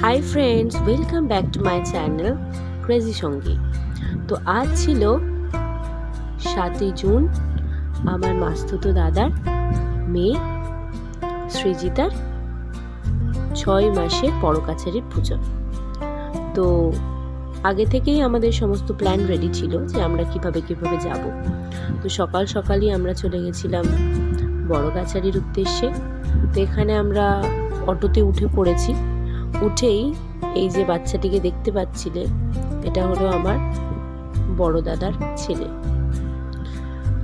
Hi friends, welcome back to my channel crazy সঙ্গী। তো আজ ছিল 7ই জুন, আমার মাস্তুতো দাদার মেয়ে সৃজিতার 6 মাসের পরকাছারির পুজো। তো আগে থেকেই আমাদের সমস্ত প্ল্যান রেডি ছিল যে আমরা কিভাবে যাব। তো সকাল সকালই আমরা চলে গেছিলাম বড়কাছারির উদ্দেশ্যে। তো এখানে আমরা অটোতে উঠে পড়েছি। উঠেই এই যে বাচ্চাটিকে দেখতে পাচ্ছিলে, এটা হলো আমার বড় দাদার ছেলে।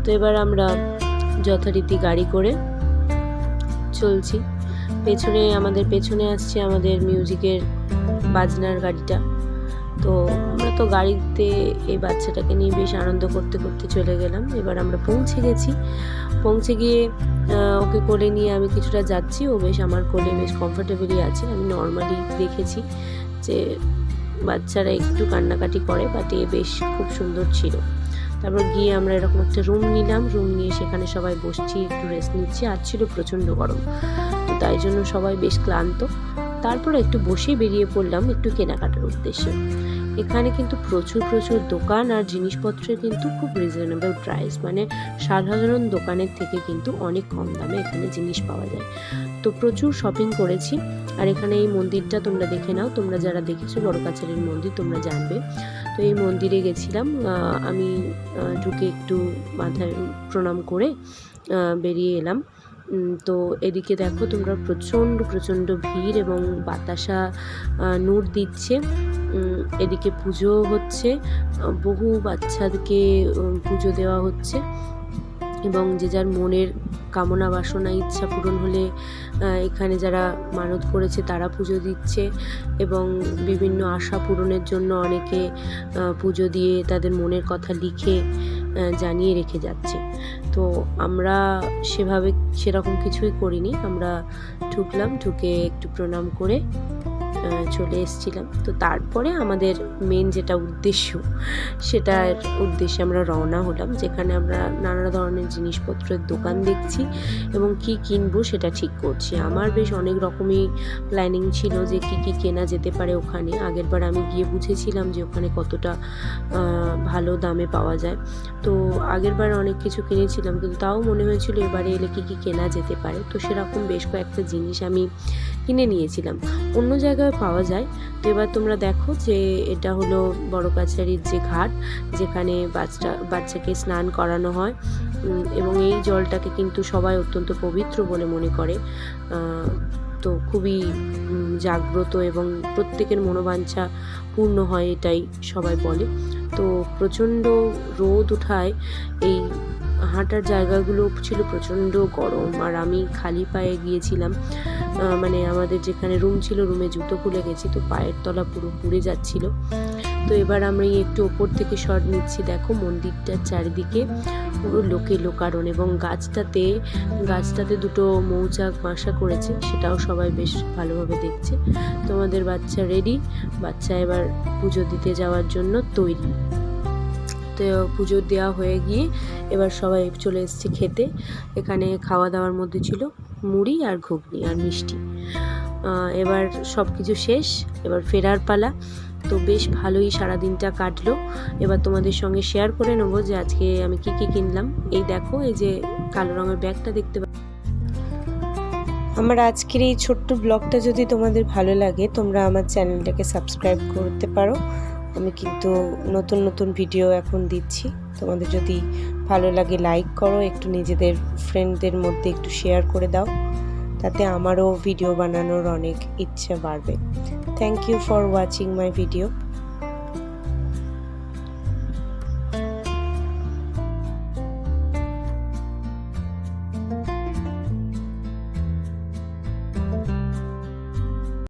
তো এবার আমরা যথারীতি গাড়ি করে চলছি। আমাদের পেছনে আসছে আমাদের মিউজিকের বাজনার গাড়িটা। তো আমরা তো গাড়িতে এই বাচ্চাটাকে নিয়ে বেশ আনন্দ করতে করতে চলে গেলাম। এবার আমরা পৌঁছে গিয়ে ওকে কোলে নিয়ে আমি কিছুটা যাচ্ছি। ও বেশ আমার কোলে বেশ কমফোর্টেবলি আছে। আমি নর্মালি দেখেছি যে বাচ্চারা একটু কান্নাকাটি করে, বাট এ বেশ খুব সুন্দর ছিল। তারপর গিয়ে আমরা এরকম একটা রুম নিলাম। রুম নিয়ে সেখানে সবাই বসছি, একটু রেস্ট নিচ্ছি। আজ ছিল প্রচণ্ড গরম, তো তাই জন্য সবাই বেশ ক্লান্ত। তারপর একটু বসে বেরিয়ে পড়লাম একটু কেনাকাটার উদ্দেশ্যে। এখানে কিন্তু প্রচুর দোকান আর জিনিসপত্রের কিন্তু খুব রিজনেবল প্রাইস, মানে সাধারণ দোকানের থেকে কিন্তু অনেক কম দামে এখানে জিনিস পাওয়া যায়। তো প্রচুর শপিং করেছি। আর এখানে এই মন্দিরটা তোমরা দেখে নাও, তোমরা যারা দেখেছো বড়কাছারির মন্দির তোমরা জানবে। তো এই মন্দিরে গেছিলাম, আমি ঢুকে একটু মাথায় প্রণাম করে বেরিয়ে এলাম। তো এদিকে দেখো তোমরা প্রচণ্ড ভিড় এবং বাতাসা নূর দিচ্ছে। এদিকে পুজো হচ্ছে, বহু বাচ্চাদেরকে পুজো দেওয়া হচ্ছে এবং যে যার মনের কামনা বাসনা ইচ্ছা পূরণ হলে এখানে যারা মানত করেছে তারা পুজো দিচ্ছে এবং বিভিন্ন আশা পূরণের জন্য অনেকে পুজো দিয়ে তাদের মনের কথা লিখে জানিয়ে রেখে যাচ্ছে। তো আমরা সেরকম কিছুই করিনি। আমরা ঢুকে একটু প্রণাম করে চলে এসেছিলাম। তো তারপরে আমাদের মেন যেটা সেটার উদ্দেশ্যে আমরা রওনা হলাম, যেখানে আমরা নানা ধরনের জিনিসপত্রের দোকান দেখছি এবং কি কিনবো সেটা ঠিক করছি। আমার বেশ অনেক রকমই প্ল্যানিং ছিল যে কি কেনা যেতে পারে ওখানে। আগেরবার আমি গিয়ে বুঝেছিলাম যে ওখানে কতটা ভালো দামে পাওয়া যায়। তো আগেরবার অনেক কিছু কিনেছিলাম, কিন্তু তাও মনে হয়েছিল এবারে এলে কি কেনা যেতে পারে। তো সেরকম বেশ কয়েকটা জিনিস আমি কিনে নিয়েছিলাম, অন্য জায়গায় পাওয়া যায়। তো এবার তোমরা দেখো যে এটা হলো বড়কাছারির যে ঘাট, যেখানে বাচ্চাকে স্নান করানো হয় এবং এই জলটাকে কিন্তু সবাই অত্যন্ত পবিত্র বলে মনে করে। তো খুবই জাগ্রত এবং প্রত্যেকের মনোবাঞ্ছা পূর্ণ হয়, এটাই সবাই বলে। তো প্রচণ্ড রোদ উঠায় এই হাঁটার জায়গাগুলো ছিল প্রচণ্ড গরম। আর আমি খালি পায়ে গিয়েছিলাম, মানে আমাদের যেখানে রুম ছিল রুমে জুতো খুলে গেছি, তো পায়ের তলা পুরো পুড়ে যাচ্ছিল। তো এবার আমি একটু ওপর থেকে শট নিচ্ছি। দেখো মন্দিরটার চারিদিকে পুরো লোকারণ এবং গাছটাতে দুটো মৌচাক বাসা করেছে, সেটাও সবাই বেশ ভালোভাবে দেখছে। তোমাদের বাচ্চা রেডি, বাচ্চা এবার পুজো দিতে যাওয়ার জন্য তৈরি। তো পুজো দেওয়া হয়ে গিয়ে এবার সবাই চলে এসেছে খেতে। এখানে খাওয়া দাওয়ার মধ্যে ছিল মুড়ি আর ঘুগনি আর মিষ্টি। এবার সব কিছু শেষ, এবার ফেরার পালা। তো বেশ ভালোই সারাদিনটা কাটলো। এবার তোমাদের সঙ্গে শেয়ার করে নেবো যে আজকে আমি কি কিনলাম। এই দেখো, এই যে কালো রঙের ব্যাগটা দেখতে পাচ্ছ। আমার আজকের এই ছোট্ট ব্লগটা যদি তোমাদের ভালো লাগে, তোমরা আমার চ্যানেলটাকে সাবস্ক্রাইব করতে পারো। আমি কিন্তু নতুন ভিডিও এখন দিচ্ছি। তোমাদের যদি ভালো লাগে লাইক করো, একটু নিজেদের ফ্রেন্ডদের মধ্যে একটু শেয়ার করে দাও, তাতে আমারও ভিডিও বানানোর অনেক ইচ্ছা বাড়বে। Thank you for watching my video.